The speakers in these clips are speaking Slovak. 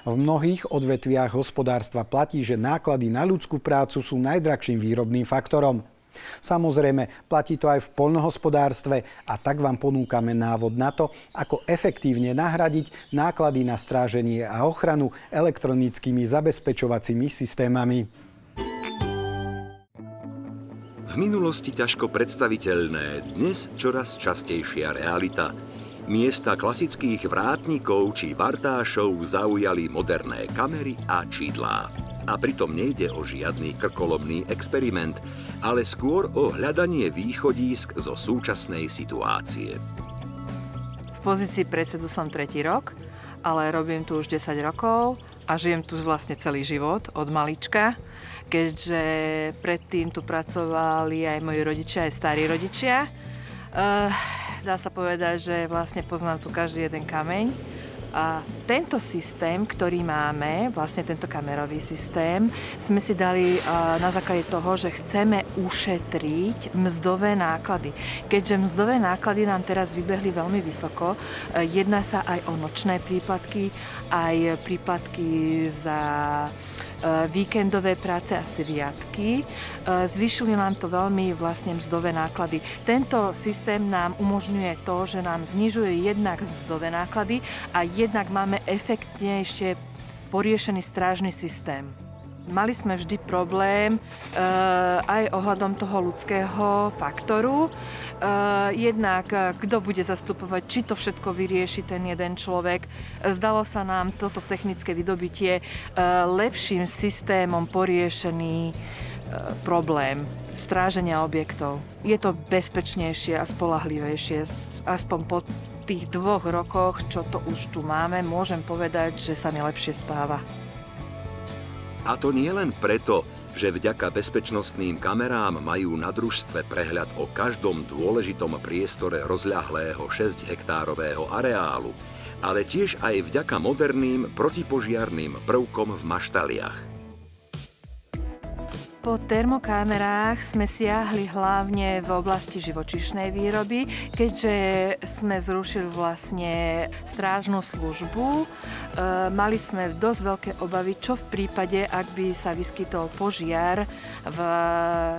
V mnohých odvetviach hospodárstva platí, že náklady na ľudskú prácu sú najdrahším výrobným faktorom. Samozrejme, platí to aj v poľnohospodárstve a tak vám ponúkame návod na to, ako efektívne nahradiť náklady na stráženie a ochranu elektronickými zabezpečovacími systémami. V minulosti ťažko predstaviteľné, dnes čoraz častejšia realita. Miesta klasických vrátnikov či vartášov zaujali moderné kamery a čidlá. A pritom nejde o žiadny krkolomný experiment, ale skôr o hľadanie východísk zo súčasnej situácie. V pozícii predsedu som 3. rok, ale robím tu už 10 rokov a žijem tu vlastne celý život od malička, keďže predtým tu pracovali aj moji rodičia, aj starí rodičia. Dá sa povedať, že vlastne poznám tu každý jeden kameň. A tento systém, ktorý máme, vlastne tento kamerový systém, sme si dali na základe toho, že chceme ušetriť mzdové náklady. Keďže mzdové náklady nám teraz vybehli veľmi vysoko, jedná sa aj o nočné príplatky, aj príplatky za víkendové práce a sviatky. Zvýšili nám to veľmi vlastne mzdové náklady. Tento systém nám umožňuje to, že nám znižuje jednak mzdové náklady a jednak máme efektnejšie poriešený strážny systém. Mali sme vždy problém aj ohľadom toho ľudského faktoru. Jednak kto bude zastupovať, či to všetko vyrieši ten jeden človek. Zdalo sa nám toto technické vydobitie lepším systémom poriešený problém stráženia objektov. Je to bezpečnejšie a spoľahlivejšie, aspoň po tých 2 rokoch, čo to už tu máme, môžem povedať, že sa mi lepšie spáva. A to nie len preto, že vďaka bezpečnostným kamerám majú na družstve prehľad o každom dôležitom priestore rozľahlého 6-hektárového areálu, ale tiež aj vďaka moderným protipožiarnym prvkom v maštaliach. Po termokamerách sme siahli hlavne v oblasti živočíšnej výroby, keďže sme zrušili vlastne strážnu službu. Mali sme dosť veľké obavy, čo v prípade, ak by sa vyskytol požiar v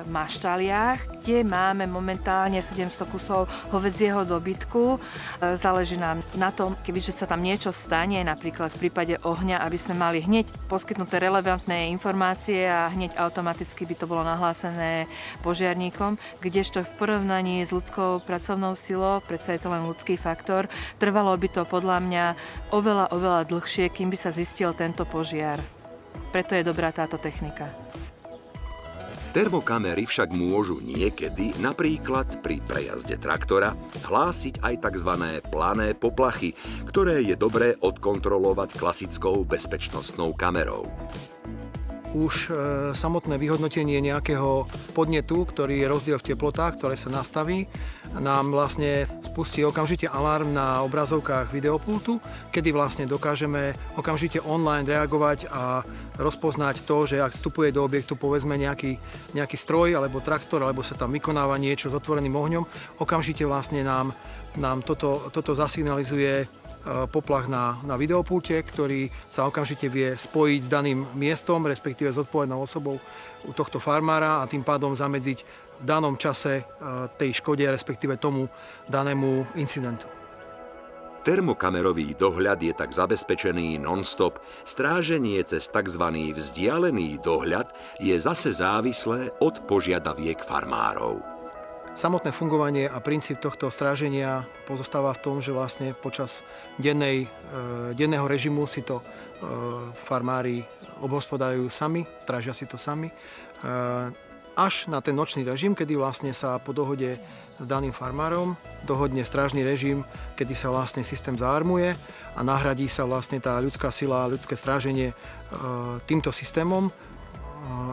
maštaliach, kde máme momentálne 700 kusov hovedzieho dobytku. Záleží nám na tom, kebyže sa tam niečo stane, napríklad v prípade ohňa, aby sme mali hneď poskytnuté relevantné informácie a hneď automaticky by to bolo nahlásené požiarníkom, kdežto v porovnaní s ľudskou pracovnou silou, predsa je to len ľudský faktor, trvalo by to podľa mňa oveľa dlhšie, kým by sa zistil tento požiar. Preto je dobrá táto technika. Termokamery však môžu niekedy, napríklad pri prejazde traktora, hlásiť aj tzv. Plané poplachy, ktoré je dobré odkontrolovať klasickou bezpečnostnou kamerou. Už samotné vyhodnotenie nejakého podnetu, ktorý je rozdiel v teplotách, ktoré sa nastaví, nám vlastne spustí okamžite alarm na obrazovkách videopultu, kedy vlastne dokážeme okamžite online reagovať a rozpoznať to, že ak vstupuje do objektu povedzme nejaký stroj alebo traktor, alebo sa tam vykonáva niečo s otvoreným ohňom, okamžite vlastne nám toto zasignalizuje poplach na videopulte, ktorý sa okamžite vie spojiť s daným miestom, respektíve s odpovednou osobou u tohto farmára a tým pádom zamedziť v danom čase tej škode, respektíve tomu danému incidentu. Termokamerový dohľad je tak zabezpečený non-stop. Stráženie cez tzv. Vzdialený dohľad je zase závislé od požiadaviek farmárov. Samotné fungovanie a princíp tohto stráženia pozostáva v tom, že vlastne počas denného režimu si to farmári obhospodarujú sami, strážia si to sami, až na ten nočný režim, kedy vlastne sa po dohode s daným farmárom dohodne strážny režim, kedy sa vlastne systém zaarmuje a nahradí sa vlastne tá ľudská sila, ľudské stráženie týmto systémom.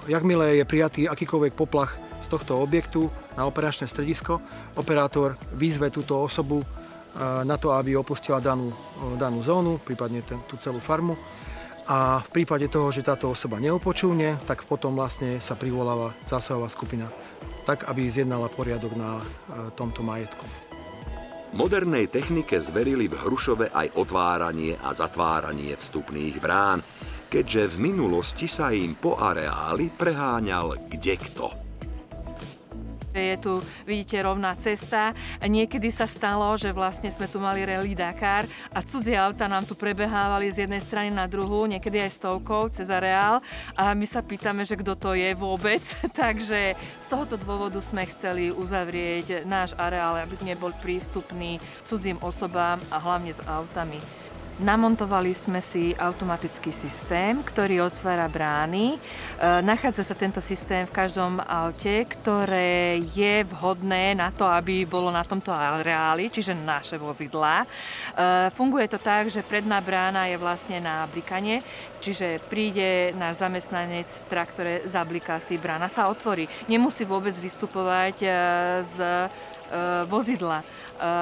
Jakmile je prijatý akýkoľvek poplach z tohto objektu na operačné stredisko, operátor vyzve túto osobu na to, aby opustila danú zónu, prípadne tú celú farmu. A v prípade toho, že táto osoba neopočúvne, tak potom vlastne sa privoláva zásahová skupina, tak aby zjednala poriadok na tomto majetku. Modernej technike zverili v Hrušove aj otváranie a zatváranie vstupných brán, keďže v minulosti sa im po areáli preháňal kdekto. Je tu, vidíte, rovná cesta. Niekedy sa stalo, že vlastne sme tu mali Rally Dakar a cudzie auta nám tu prebehávali z jednej strany na druhú, niekedy aj stovkou cez areál a my sa pýtame, že kto to je vôbec. Takže z tohoto dôvodu sme chceli uzavrieť náš areál, aby nebol prístupný cudzím osobám a hlavne s autami. Namontovali sme si automatický systém, ktorý otvára brány. Nachádza sa tento systém v každom aute, ktoré je vhodné na to, aby bolo na tomto areáli, čiže naše vozidlá. Funguje to tak, že predná brána je vlastne na blikanie, čiže príde náš zamestnanec v traktore, zabliká si, brána sa otvorí. Nemusí vôbec vystupovať z vozidla.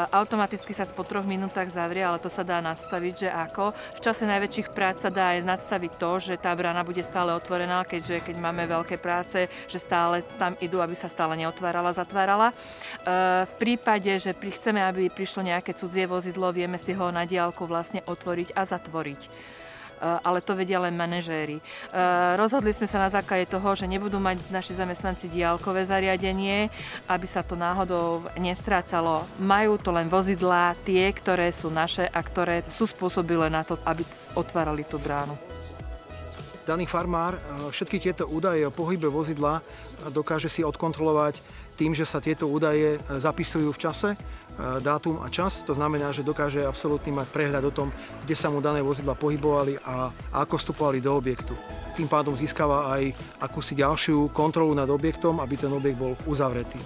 Automaticky sa po 3 minútach zavrie, ale to sa dá nadstaviť, že ako. V čase najväčších prác sa dá aj nadstaviť to, že tá brána bude stále otvorená, keďže keď máme veľké práce, že stále tam idú, aby sa stále neotvárala, zatvárala. V prípade, že chceme, aby prišlo nejaké cudzie vozidlo, vieme si ho na diaľku vlastne otvoriť a zatvoriť. Ale to vedia len manažéri. Rozhodli sme sa na základe toho, že nebudú mať naši zamestnanci diaľkové zariadenie, aby sa to náhodou nestrácalo. Majú to len vozidlá, tie, ktoré sú naše a ktoré sú spôsobilé na to, aby otvárali tú bránu. Daný farmár všetky tieto údaje o pohybe vozidla dokáže si odkontrolovať tým, že sa tieto údaje zapisujú v čase, dátum a čas. To znamená, že dokáže absolútne mať prehľad o tom, kde sa mu dané vozidla pohybovali a ako vstupovali do objektu. Tým pádom získava aj akúsi ďalšiu kontrolu nad objektom, aby ten objekt bol uzavretý.